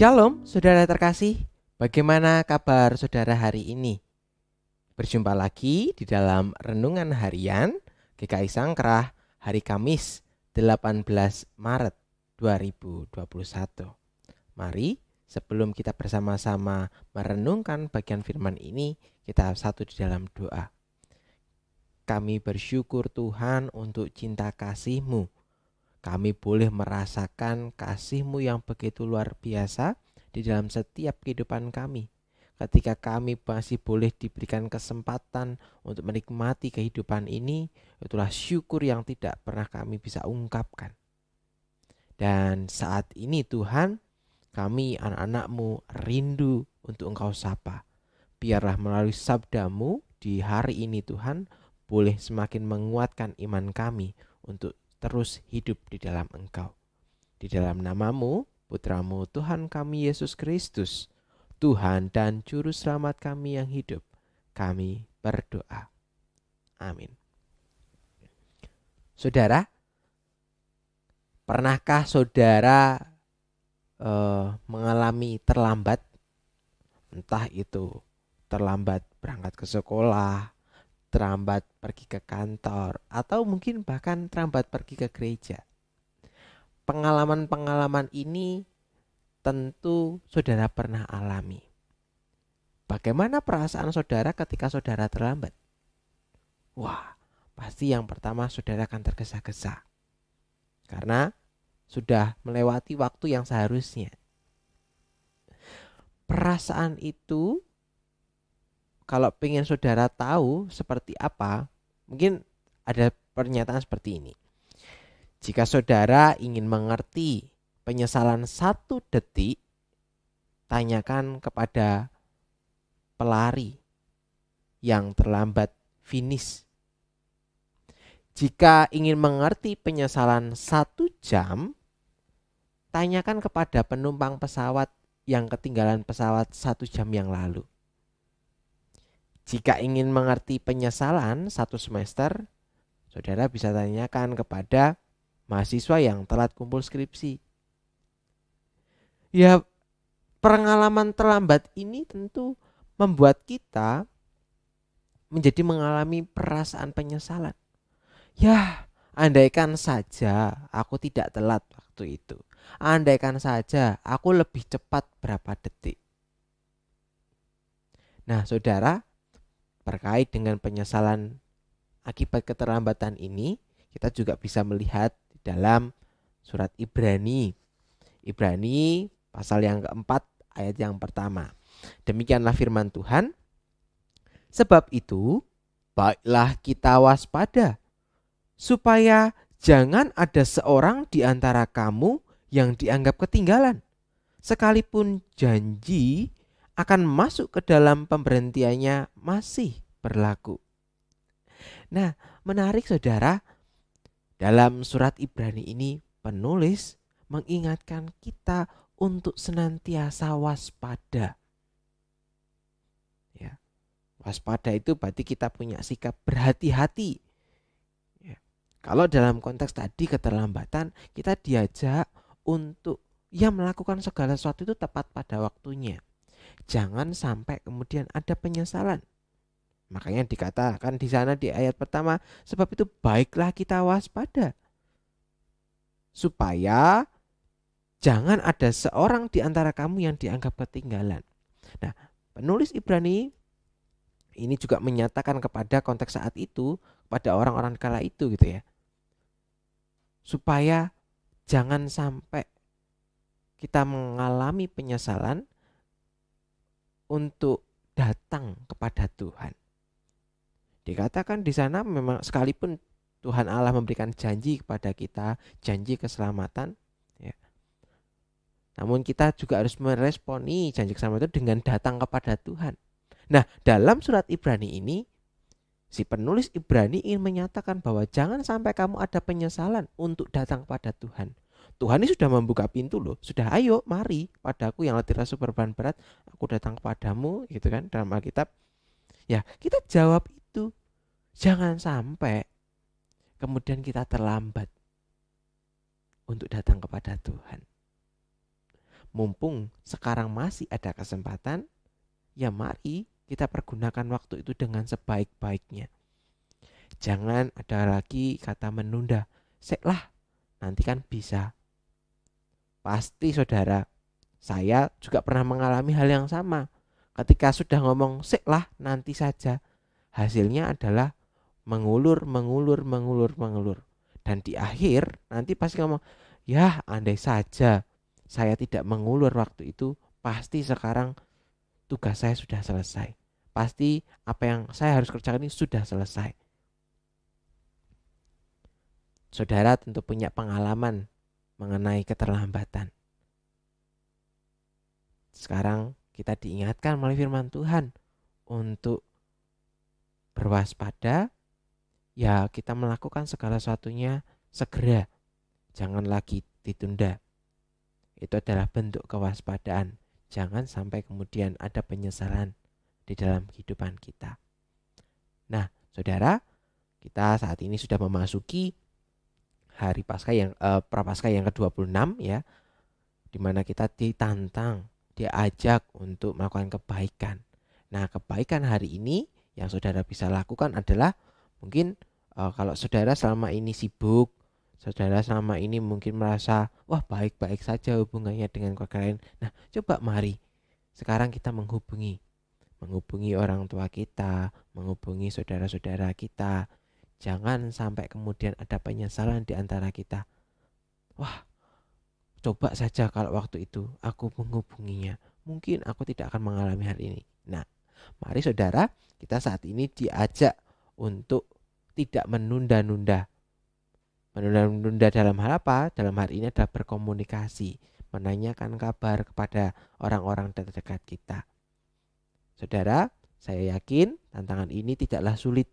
Shalom saudara terkasih, bagaimana kabar saudara hari ini? Berjumpa lagi di dalam Renungan Harian GKI Sangkrah hari Kamis 18 Maret 2021. Mari sebelum kita bersama-sama merenungkan bagian firman ini, kita satu di dalam doa. Kami bersyukur Tuhan untuk cinta kasih-Mu. Kami boleh merasakan kasih-Mu yang begitu luar biasa di dalam setiap kehidupan kami. Ketika kami masih boleh diberikan kesempatan untuk menikmati kehidupan ini, itulah syukur yang tidak pernah kami bisa ungkapkan. Dan saat ini Tuhan, kami anak-anak-Mu rindu untuk Engkau sapa. Biarlah melalui sabda-Mu di hari ini Tuhan, boleh semakin menguatkan iman kami untuk terus hidup di dalam Engkau. Di dalam nama-Mu, Putra-Mu Tuhan kami Yesus Kristus, Tuhan dan Juru Selamat kami yang hidup, kami berdoa. Amin. Saudara, pernahkah saudara mengalami terlambat? Entah itu terlambat berangkat ke sekolah, terlambat pergi ke kantor, atau mungkin bahkan terlambat pergi ke gereja. Pengalaman-pengalaman ini tentu saudara pernah alami. Bagaimana perasaan saudara ketika saudara terlambat? Wah, pasti yang pertama saudara akan tergesa-gesa. Karena sudah melewati waktu yang seharusnya. Perasaan itu, kalau pengen saudara tahu seperti apa, mungkin ada pernyataan seperti ini. Jika saudara ingin mengerti penyesalan 1 detik, tanyakan kepada pelari yang terlambat finish. Jika ingin mengerti penyesalan 1 jam, tanyakan kepada penumpang pesawat yang ketinggalan pesawat 1 jam yang lalu. Jika ingin mengerti penyesalan 1 semester, saudara bisa tanyakan kepada mahasiswa yang telat kumpul skripsi. Ya, pengalaman terlambat ini tentu membuat kita menjadi mengalami perasaan penyesalan. Ya, andaikan saja aku tidak telat waktu itu. Andaikan saja aku lebih cepat berapa detik. Nah, saudara, terkait dengan penyesalan akibat keterlambatan ini, kita juga bisa melihat di dalam surat Ibrani. Ibrani pasal yang keempat ayat yang pertama. Demikianlah firman Tuhan. Sebab itu, baiklah kita waspada, supaya jangan ada seorang di antara kamu yang dianggap ketinggalan, sekalipun janji akan masuk ke dalam pemberhentiannya masih berlaku. Nah, menarik saudara, dalam surat Ibrani ini penulis mengingatkan kita untuk senantiasa waspada. Ya, waspada itu berarti kita punya sikap berhati-hati. Ya, kalau dalam konteks tadi keterlambatan, kita diajak untuk melakukan segala sesuatu itu tepat pada waktunya. Jangan sampai kemudian ada penyesalan. Makanya dikatakan di sana di ayat pertama, sebab itu baiklah kita waspada, supaya jangan ada seorang di antara kamu yang dianggap ketinggalan. Nah, penulis Ibrani ini juga menyatakan kepada konteks saat itu, pada orang-orang kala itu gitu ya, supaya jangan sampai kita mengalami penyesalan untuk datang kepada Tuhan. Dikatakan di sana memang sekalipun Tuhan Allah memberikan janji kepada kita, janji keselamatan, ya, namun kita juga harus meresponi janji keselamatan itu dengan datang kepada Tuhan. Nah, dalam surat Ibrani ini, si penulis Ibrani ingin menyatakan bahwa jangan sampai kamu ada penyesalan untuk datang kepada Tuhan. Tuhan ini sudah membuka pintu loh, sudah ayo mari padaku yang letih rasa beban berat, aku datang kepadamu gitu kan dalam Alkitab. Ya, kita jawab itu. Jangan sampai kemudian kita terlambat untuk datang kepada Tuhan. mumpung sekarang masih ada kesempatan, ya mari kita pergunakan waktu itu dengan sebaik-baiknya. Jangan ada lagi kata menunda. Sek lah, nanti kan bisa. Pasti saudara, saya juga pernah mengalami hal yang sama. Ketika sudah ngomong sek lah, nanti saja, hasilnya adalah mengulur. Dan di akhir nanti pasti ngomong, ya andai saja saya tidak mengulur waktu itu, pasti sekarang tugas saya sudah selesai. Pasti apa yang saya harus kerjakan ini sudah selesai. Saudara tentu punya pengalaman mengenai keterlambatan. Sekarang kita diingatkan melalui firman Tuhan untuk berwaspada. Ya, kita melakukan segala sesuatunya segera. Jangan lagi ditunda. Itu adalah bentuk kewaspadaan. Jangan sampai kemudian ada penyesalan di dalam kehidupan kita. Nah, saudara, kita saat ini sudah memasuki hari Paskah yang Prapaskah yang ke-26 ya, di mana kita ditantang, diajak untuk melakukan kebaikan. Nah, kebaikan hari ini yang saudara bisa lakukan adalah mungkin kalau saudara selama ini sibuk, saudara selama ini mungkin merasa wah baik-baik saja hubungannya dengan keluarga lain. Nah, coba mari sekarang kita menghubungi orang tua kita, menghubungi saudara-saudara kita. Jangan sampai kemudian ada penyesalan di antara kita. Wah, coba saja kalau waktu itu aku menghubunginya, mungkin aku tidak akan mengalami hal ini. Nah, mari saudara, kita saat ini diajak untuk tidak menunda-nunda. Menunda-nunda dalam hal apa? Dalam hal ini adalah berkomunikasi, menanyakan kabar kepada orang-orang terdekat kita. Saudara, saya yakin tantangan ini tidaklah sulit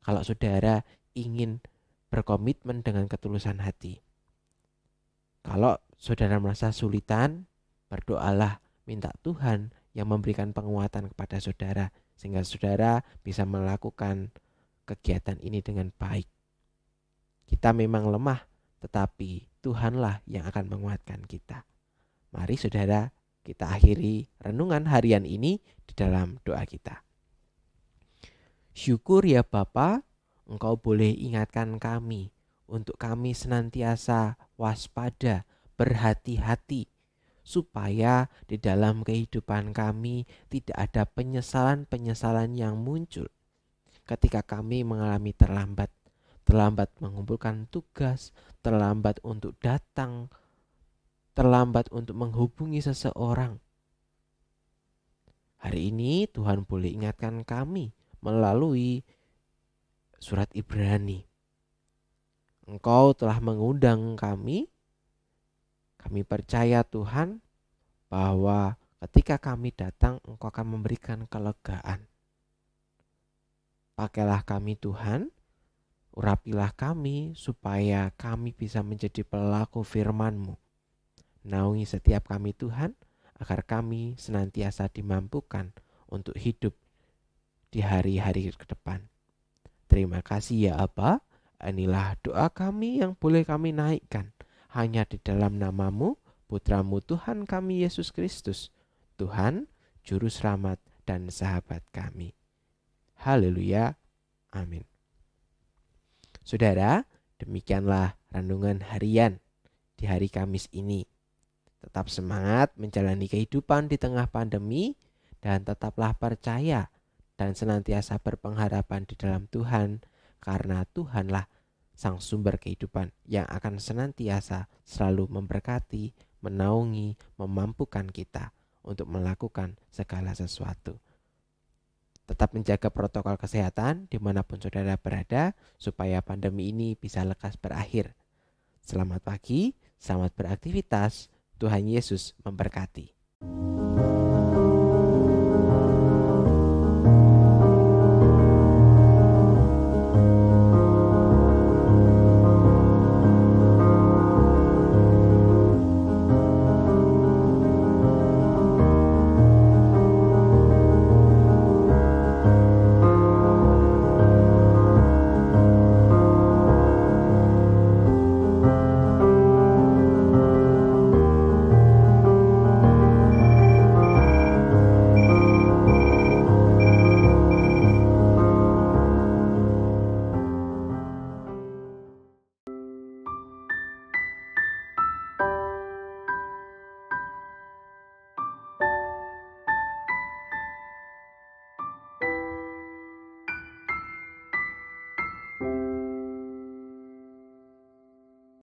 kalau saudara ingin berkomitmen dengan ketulusan hati. Kalau saudara merasa sulitan, berdoalah, minta Tuhan yang memberikan penguatan kepada saudara, sehingga saudara bisa melakukan kegiatan ini dengan baik. Kita memang lemah, tetapi Tuhanlah yang akan menguatkan kita. Mari saudara, kita akhiri renungan harian ini di dalam doa kita. Syukur ya Bapa, Engkau boleh ingatkan kami untuk kami senantiasa waspada, berhati-hati, supaya di dalam kehidupan kami tidak ada penyesalan-penyesalan yang muncul ketika kami mengalami terlambat mengumpulkan tugas, terlambat untuk datang, terlambat untuk menghubungi seseorang. Hari ini Tuhan boleh ingatkan kami melalui surat Ibrani. Engkau telah mengundang kami percaya Tuhan bahwa ketika kami datang Engkau akan memberikan kelegaan. Pakailah kami Tuhan, urapilah kami supaya kami bisa menjadi pelaku firman-Mu. Naungi setiap kami Tuhan, agar kami senantiasa dimampukan untuk hidup di hari-hari ke depan. Terima kasih ya Aba, inilah doa kami yang boleh kami naikkan hanya di dalam nama-Mu, Putra-Mu Tuhan kami Yesus Kristus, Tuhan, Juru Selamat dan sahabat kami. Haleluya, amin. Saudara, demikianlah renungan harian di hari Kamis ini. Tetap semangat menjalani kehidupan di tengah pandemi dan tetaplah percaya dan senantiasa berpengharapan di dalam Tuhan, karena Tuhanlah sang sumber kehidupan yang akan senantiasa selalu memberkati, menaungi, memampukan kita untuk melakukan segala sesuatu. Tetap menjaga protokol kesehatan dimanapun saudara berada supaya pandemi ini bisa lekas berakhir. Selamat pagi, selamat beraktivitas. Tuhan Yesus memberkati.